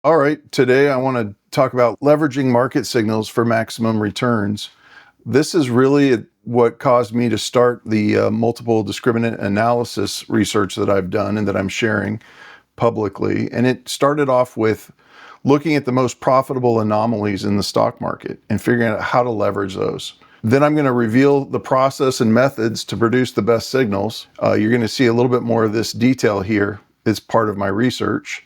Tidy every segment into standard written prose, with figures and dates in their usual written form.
All right, today I want to talk about leveraging market signals for maximum returns. This is really what caused me to start the multiple discriminant analysis research that I've done and that I'm sharing publicly. And it started off with looking at the most profitable anomalies in the stock market and figuring out how to leverage those. Then I'm going to reveal the process and methods to produce the best signals. You're going to see a little bit more of this detail here as part of my research.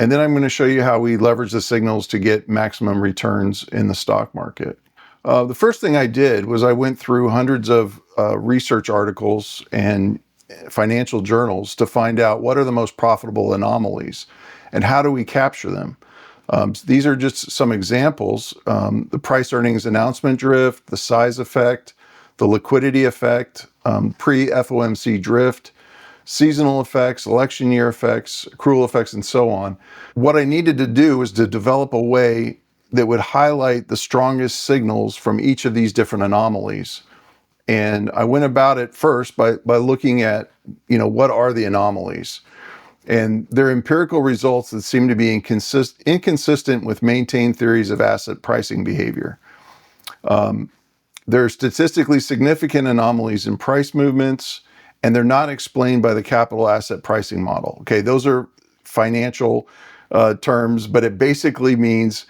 And then I'm going to show you how we leverage the signals to get maximum returns in the stock market. The first thing I did was I went through hundreds of research articles and financial journals to find out what are the most profitable anomalies and how do we capture them. These are just some examples. The price earnings announcement drift, the size effect, the liquidity effect, pre-FOMC drift, seasonal effects, election year effects, accrual effects, and so on. What I needed to do was to develop a way that would highlight the strongest signals from each of these different anomalies. And I went about it first by looking at, what are the anomalies? And they're empirical results that seem to be inconsistent with maintained theories of asset pricing behavior. There are statistically significant anomalies in price movements, and they're not explained by the capital asset pricing model. Okay, those are financial terms, but it basically means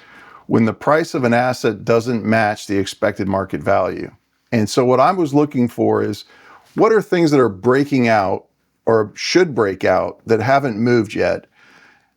when the price of an asset doesn't match the expected market value. And so what I was looking for is, what are things that are breaking out or should break out that haven't moved yet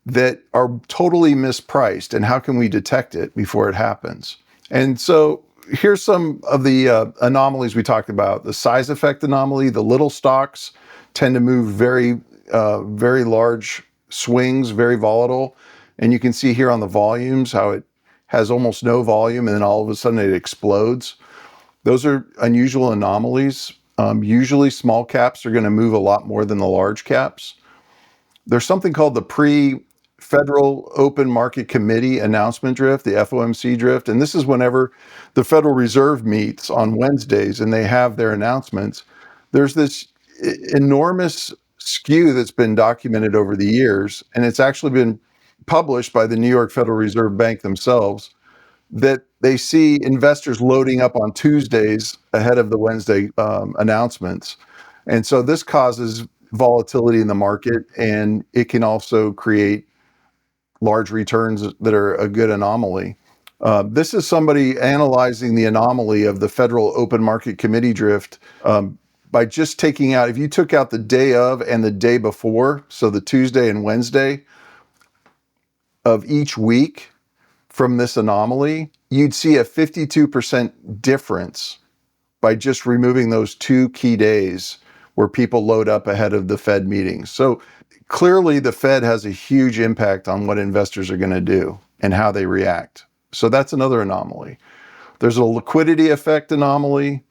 that are totally mispriced, and how can we detect it before it happens? And so here's some of the anomalies we talked about. The size effect anomaly, the little stocks tend to move very large swings, very volatile. And you can see here on the volumes how it has almost no volume and then all of a sudden it explodes. Those are unusual anomalies. Usually small caps are going to move a lot more than the large caps. There's something called the Federal Open Market Committee announcement drift, the FOMC drift. And this is whenever the Federal Reserve meets on Wednesdays and they have their announcements. There's this enormous skew that's been documented over the years, and it's actually been published by the New York Federal Reserve Bank themselves, that they see investors loading up on Tuesdays ahead of the Wednesday announcements. And so this causes volatility in the market, and it can also create large returns that are a good anomaly. This is somebody analyzing the anomaly of the Federal Open Market Committee drift by just taking out, if you took out the day of and the day before, so the Tuesday and Wednesday of each week from this anomaly, you'd see a 52% difference by just removing those 2 key days where people load up ahead of the Fed meetings. So clearly the Fed has a huge impact on what investors are going to do and how they react. So that's another anomaly. There's a liquidity effect anomaly.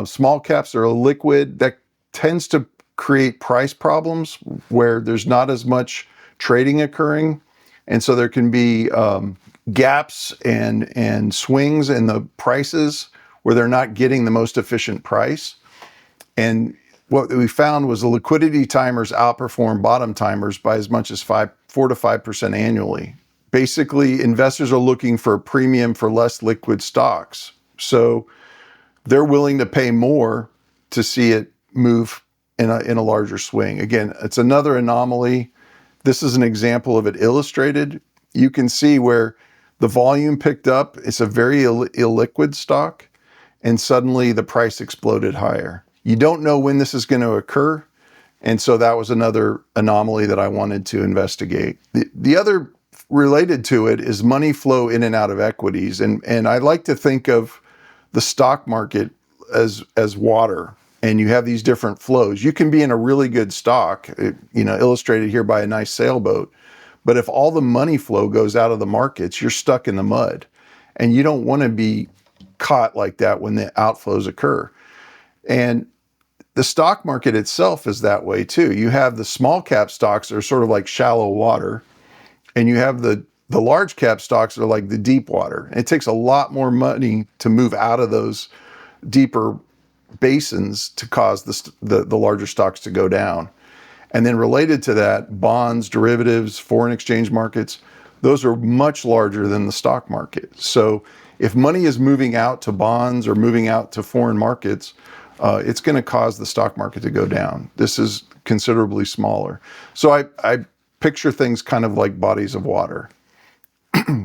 Small caps are liquid. That tends to create price problems where there's not as much trading occurring. And so there can be gaps and swings in the prices where they're not getting the most efficient price. And what we found was the liquidity timers outperform bottom timers by as much as 4 to 5% annually. Basically, investors are looking for a premium for less liquid stocks. So they're willing to pay more to see it move in a larger swing. Again, it's another anomaly. This is an example of it illustrated. You can see where the volume picked up. It's a very illiquid stock, and suddenly the price exploded higher. You don't know when this is going to occur, and so that was another anomaly that I wanted to investigate. The other related to it is money flow in and out of equities, and I like to think of the stock market as water, and you have these different flows. You can be in a really good stock, illustrated here by a nice sailboat, but if all the money flow goes out of the markets, you're stuck in the mud, and you don't want to be caught like that when the outflows occur. And the stock market itself is that way too. You have the small cap stocks that are sort of like shallow water, and you have the large cap stocks that are like the deep water. It takes a lot more money to move out of those deeper basins to cause the larger stocks to go down. And then related to that, bonds, derivatives, foreign exchange markets, those are much larger than the stock market. So if money is moving out to bonds or moving out to foreign markets, it's going to cause the stock market to go down. This is considerably smaller. So I picture things kind of like bodies of water.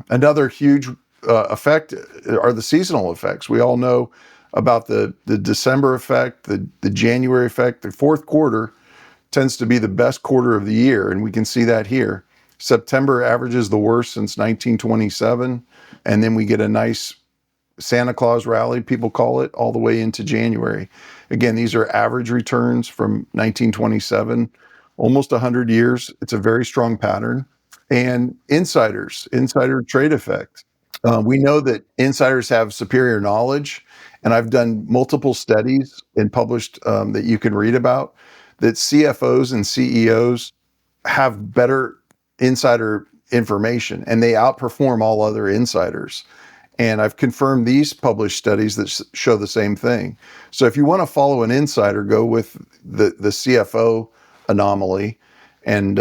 Another huge effect are the seasonal effects. We all know about the December effect, the January effect. The fourth quarter tends to be the best quarter of the year, and we can see that here. September averages the worst since 1927, and then we get a nice Santa Claus rally, people call it, all the way into January. Again, these are average returns from 1927, almost 100 years. It's a very strong pattern. And insider trade effect. We know that insiders have superior knowledge, and I've done multiple studies and published that you can read about that CFOs and CEOs have better insider information and they outperform all other insiders. And I've confirmed these published studies that show the same thing. So if you want to follow an insider, go with the CFO anomaly. And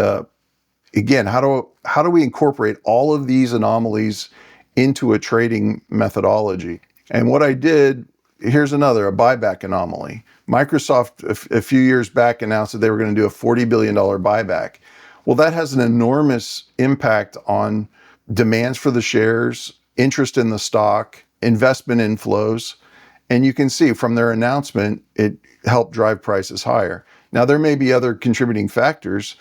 again, how do we incorporate all of these anomalies into a trading methodology? And what I did, here's another, a buyback anomaly. Microsoft a few years back announced that they were going to do a $40 billion buyback. Well, that has an enormous impact on demands for the shares, interest in the stock, investment inflows. And you can see from their announcement, it helped drive prices higher. Now, there may be other contributing factors,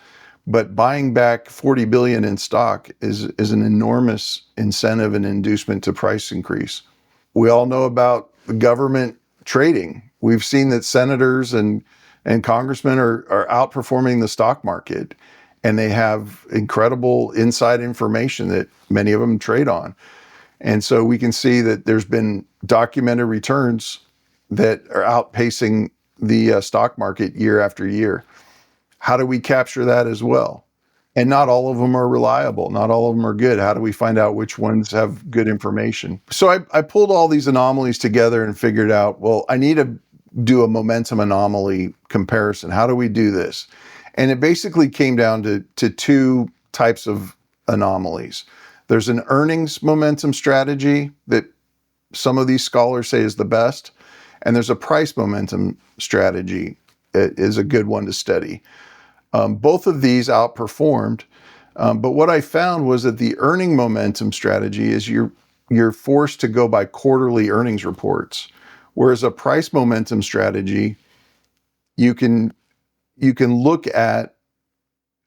but buying back 40 billion in stock is an enormous incentive and inducement to price increase. We all know about the government trading. We've seen that senators and congressmen are outperforming the stock market, and they have incredible inside information that many of them trade on. And so we can see that there's been documented returns that are outpacing the stock market year after year. How do we capture that as well? And not all of them are reliable. Not all of them are good. How do we find out which ones have good information? So I pulled all these anomalies together and figured out, well, I need to do a momentum anomaly comparison. How do we do this? And it basically came down to two types of anomalies. There's an earnings momentum strategy that some of these scholars say is the best, and there's a price momentum strategy that is a good one to study. Both of these outperformed, but what I found was that the earning momentum strategy is you're forced to go by quarterly earnings reports, whereas a price momentum strategy, you can look at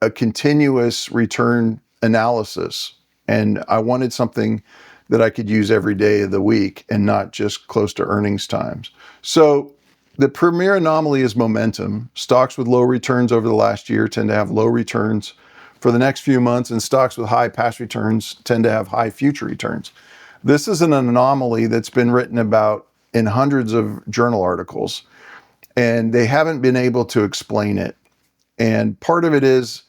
a continuous return analysis. And I wanted something that I could use every day of the week and not just close to earnings times. So the premier anomaly is momentum. Stocks with low returns over the last year tend to have low returns for the next few months, and stocks with high past returns tend to have high future returns. This is an anomaly that's been written about in hundreds of journal articles, and they haven't been able to explain it. And part of it is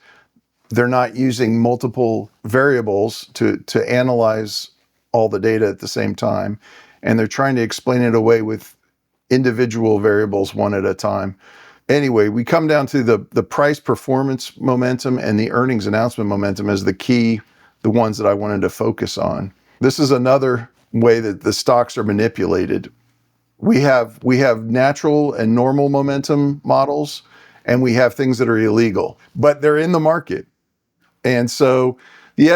they're not using multiple variables to analyze all the data at the same time, and they're trying to explain it away with individual variables one at a time. Anyway, we come down to the price performance momentum and the earnings announcement momentum as the key, the ones that I wanted to focus on. This is another way that the stocks are manipulated. We have natural and normal momentum models, and we have things that are illegal, but they're in the market. And so the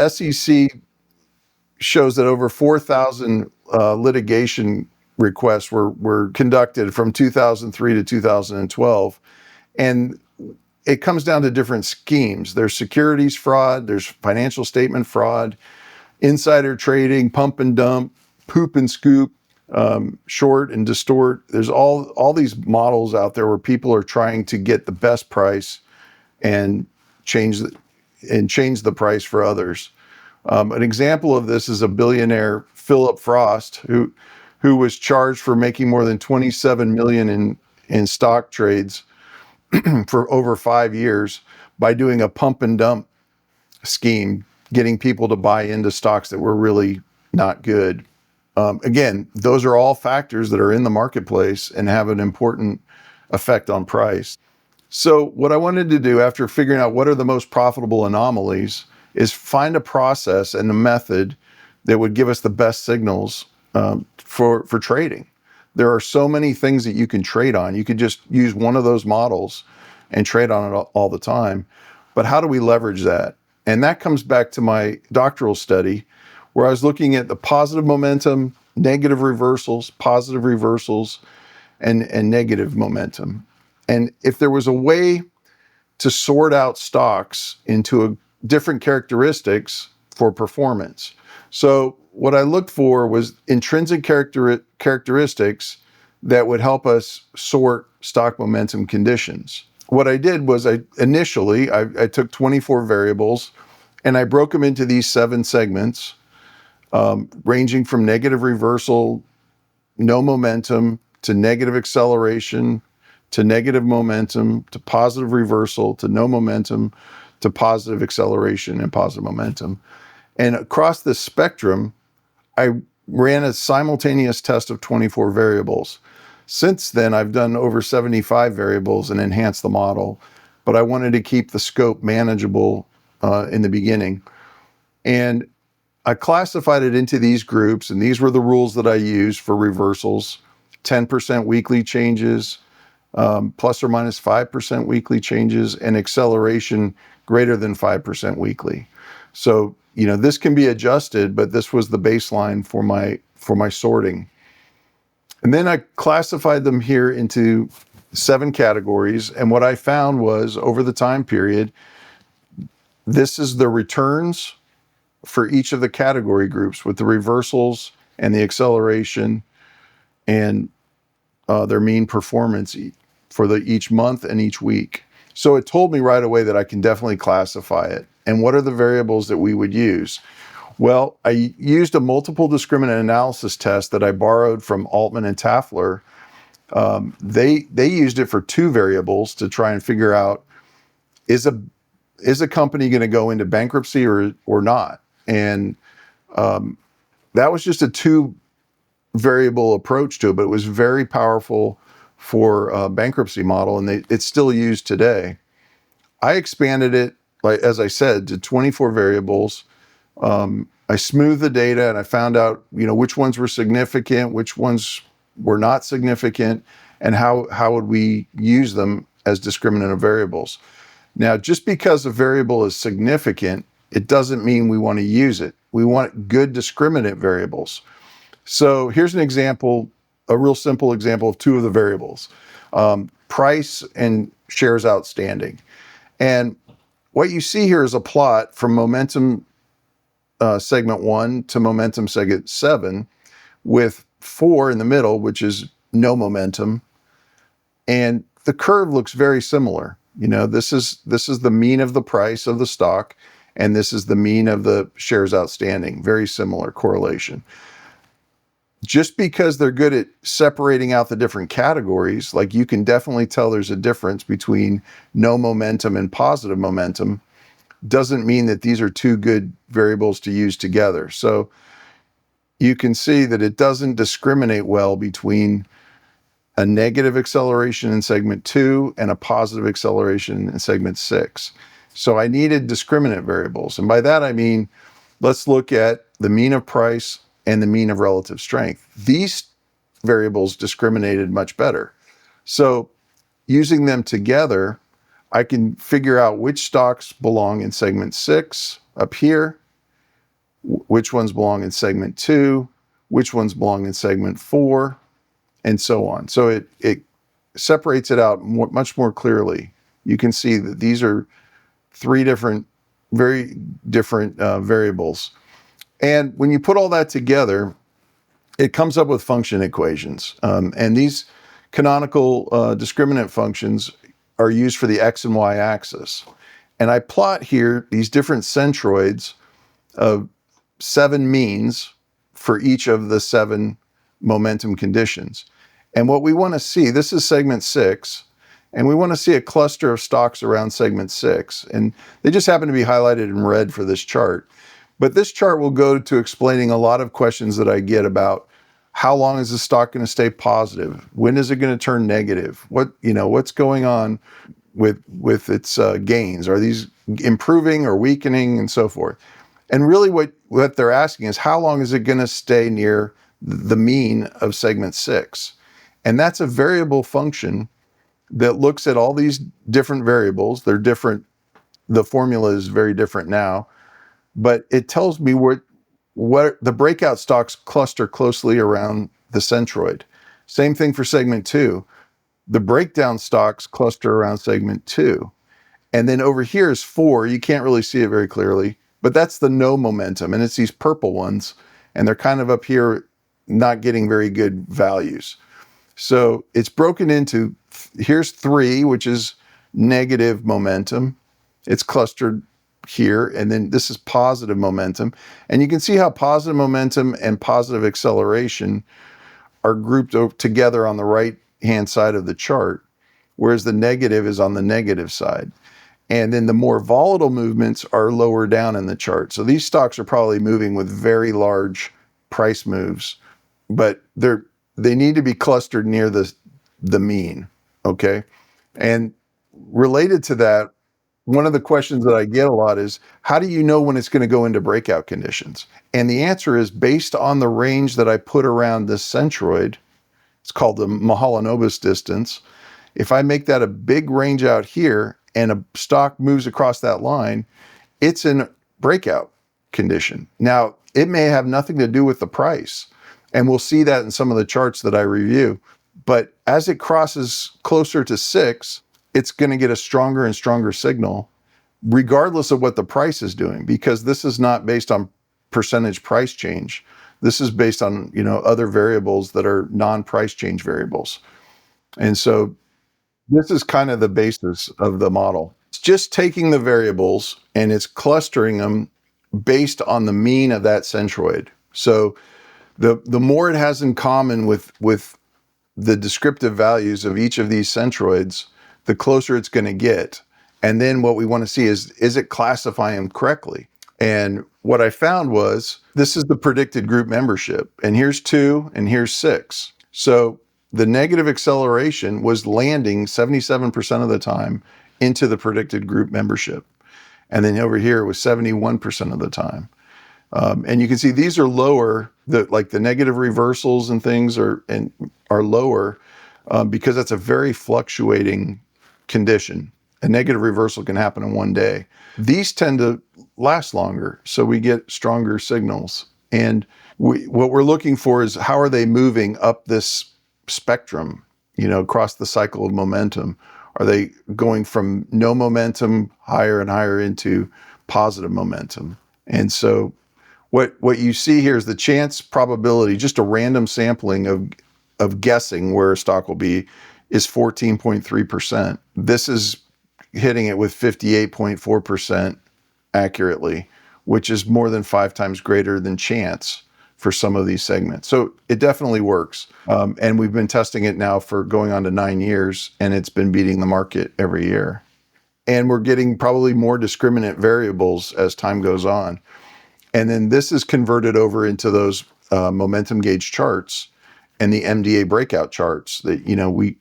SEC shows that over 4,000 litigation requests were conducted from 2003 to 2012. And it comes down to different schemes. There's securities fraud, there's financial statement fraud, insider trading, pump and dump, poop and scoop, short and distort. There's all these models out there where people are trying to get the best price and change the price for others. An example of this is a billionaire, Philip Frost, who was charged for making more than 27 million in stock trades for over 5 years by doing a pump and dump scheme, getting people to buy into stocks that were really not good. Again, those are all factors that are in the marketplace and have an important effect on price. So what I wanted to do after figuring out what are the most profitable anomalies is find a process and a method that would give us the best signals for trading. There are so many things that you can trade on. You could just use one of those models and trade on it all the time. But how do we leverage that? And that comes back to my doctoral study, where I was looking at the positive momentum, negative reversals, positive reversals, and negative momentum. And if there was a way to sort out stocks into different characteristics for performance. So what I looked for was intrinsic characteristics that would help us sort stock momentum conditions. What I did was I took 24 variables and I broke them into these 7 segments, ranging from negative reversal, no momentum, to negative acceleration, to negative momentum, to positive reversal, to no momentum, to positive acceleration and positive momentum. And across this spectrum, I ran a simultaneous test of 24 variables. Since then, I've done over 75 variables and enhanced the model, but I wanted to keep the scope manageable in the beginning. And I classified it into these groups, and these were the rules that I used for reversals: 10% weekly changes, plus or minus 5% weekly changes, and acceleration greater than 5% weekly. So, this can be adjusted, but this was the baseline for my sorting. And then I classified them here into 7 categories. And what I found was, over the time period, this is the returns for each of the category groups, with the reversals and the acceleration and their mean performance for each month and each week. So it told me right away that I can definitely classify it. And what are the variables that we would use? Well, I used a multiple discriminant analysis test that I borrowed from Altman and Taffler. They used it for 2 variables to try and figure out, is a company going to go into bankruptcy or not? And that was just a 2 variable approach to it, but it was very powerful for a bankruptcy model, and it's still used today. I expanded it, like as I said, to 24 variables. I smoothed the data and I found out, which ones were significant, which ones were not significant, and how would we use them as discriminant variables. Now, just because a variable is significant, it doesn't mean we want to use it. We want good discriminant variables. So here's an example, a real simple example of 2 of the variables: price and shares outstanding. And what you see here is a plot from momentum segment 1 to momentum segment 7, with 4 in the middle, which is no momentum. And the curve looks very similar. This is the mean of the price of the stock, and this is the mean of the shares outstanding. Very similar correlation. Just because they're good at separating out the different categories, like you can definitely tell there's a difference between no momentum and positive momentum, doesn't mean that these are 2 good variables to use together. So you can see that it doesn't discriminate well between a negative acceleration in segment 2 and a positive acceleration in segment 6. So I needed discriminant variables. And by that, I mean, let's look at the mean of price and the mean of relative strength. These variables discriminated much better. So using them together, I can figure out which stocks belong in segment 6 up here, which ones belong in segment 2, which ones belong in segment 4, and so on. So it separates it out much more clearly. You can see that these are 3 very different variables. And when you put all that together, it comes up with function equations. And these canonical discriminant functions are used for the X and Y axis. And I plot here these different centroids of 7 means for each of the 7 momentum conditions. And what we want to see, this is segment 6, and we want to see a cluster of stocks around segment 6. And they just happen to be highlighted in red for this chart. But this chart will go to explaining a lot of questions that I get about how long is the stock going to stay positive? When is it going to turn negative? What's going on with its gains? Are these improving or weakening and so forth. And really what they're asking is how long is it going to stay near the mean of segment 6? And that's a variable function that looks at all these different variables. They're different. The formula is very different now, but it tells me what the breakout stocks cluster closely around the centroid. Same thing for segment 2. The breakdown stocks cluster around segment 2. And then over here is 4. You can't really see it very clearly, but that's the no momentum. And it's these purple ones, and they're kind of up here not getting very good values. So it's broken into, here's 3, which is negative momentum. It's clustered here, and then this is positive momentum. And you can see how positive momentum and positive acceleration are grouped together on the right-hand side of the chart, whereas the negative is on the negative side. And then the more volatile movements are lower down in the chart. So these stocks are probably moving with very large price moves, but they need to be clustered near the mean, okay? And related to that, one of the questions that I get a lot is, how do you know when it's going to go into breakout conditions? And the answer is based on the range that I put around this centroid. It's called the Mahalanobis distance. If I make that a big range out here and a stock moves across that line, it's in breakout condition. Now, it may have nothing to do with the price, and we'll see that in some of the charts that I review. But as it crosses closer to 6, it's going to get a stronger and stronger signal, regardless of what the price is doing, because this is not based on percentage price change. This is based on, other variables that are non-price change variables. And so this is kind of the basis of the model. It's just taking the variables and it's clustering them based on the mean of that centroid. So the more it has in common with the descriptive values of each of these centroids, the closer it's going to get. And then what we want to see is it classifying them correctly? And what I found was, this is the predicted group membership. And here's 2 and here's 6. So the negative acceleration was landing 77% of the time into the predicted group membership. And then over here it was 71% of the time. And you can see these are lower, like the negative reversals and things are lower because that's a very fluctuating condition. A negative reversal can happen in one day. These tend to last longer, so we get stronger signals. And what we're looking for is, how are they moving up this spectrum, across the cycle of momentum? Are they going from no momentum higher and higher into positive momentum? And so what you see here is the chance probability, just a random sampling of guessing where a stock will be, is 14.3%. This is hitting it with 58.4% accurately, which is more than 5 times greater than chance for some of these segments. So it definitely works. And we've been testing it now for going on to 9 years, and it's been beating the market every year. And we're getting probably more discriminant variables as time goes on. And then this is converted over into those momentum gauge charts and the MDA breakout charts that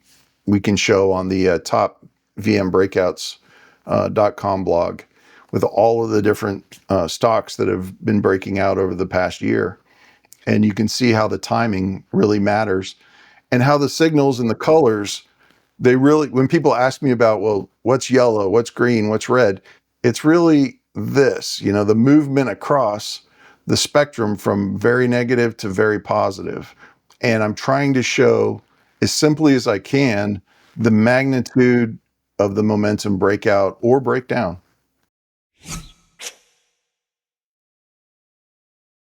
we can show on the top vmbreakouts.com blog with all of the different stocks that have been breaking out over the past year. And you can see how the timing really matters, and how the signals and the colors, they really, when people ask me about, well, what's yellow, what's green, what's red, it's really this, the movement across the spectrum from very negative to very positive. And I'm trying to show, as simply as I can, the magnitude of the momentum breakout or breakdown.